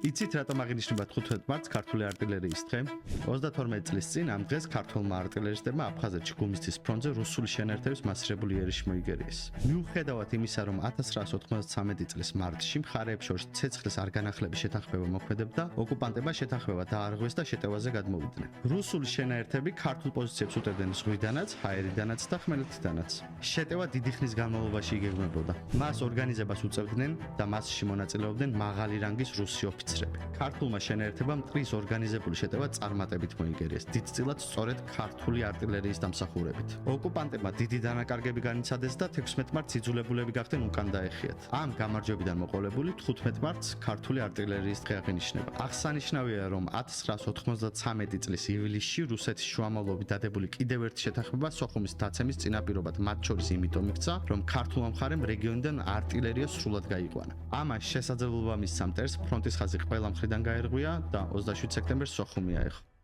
იცით რატომ აღინიშნება 15 მარტს ქართული артиლერიის დღე? 32 წლის წინ ამ დღეს ქართულმა артиლერისტებმა აფხაზეთში გუმისთის ფრონტზე რუსული შენაერთების მასირებული იერიში მოიგერიეს. მიუხედავად იმისა, რომ 1993 წლის მარტში მხარეებს შორის ცეცხლის არ განახლების შეთანხმება მოქმედებდა, ოკუპანტებმა შეთანხმება დაარღვეს და შეტევაზე გადმოვიდნენ. რუსული შენაერთები ქართულ პოზიციებს უტევდნენ ზღვიდანაც, ჰაერიდანაც და ხმელეთიდანაც. შეტევა დიდი ხნის განმავლობაში იგეგმებოდა. მას ორგანიზებას უწევდნენ და მასში მონაწილეობდნენ მაღალი რანგის რუსი ოფიცრები. ქართულმა შენაერთებამ მტრის ორგანიზებული შეტევა წარმატებით მოიგერიეს, დიდწილად სწორედ ქართული артиლერიის დამსახურებით. ოკუპანტებმა დიდი დანაკარგები განიცადეს და 16 მარტს იძულებულები გახდნენ უკან დაეხიათ. ამ გამარჯვებიდან მოყოლებული 15 მარტს ქართული артиლერიის დღე აღინიშნება. აღსანიშნავია, რომ 1993 წლის ივლისში რუსეთის შუამავლობით დადებული კიდევ ერთი შეთანხმება სოხუმის დაცემის წინაპირობად მათ შორის იმიტომ იქცა, რომ ქართულმა მხარემ რეგიონიდან артиლერია სრულად გაიყვანა. ამას შესაძლებლობა მისცა მტერს ფრონტის ხაზი ყველა მხრიდან გაერღვია და 27 სექტემბერს სოხუმი აეხო.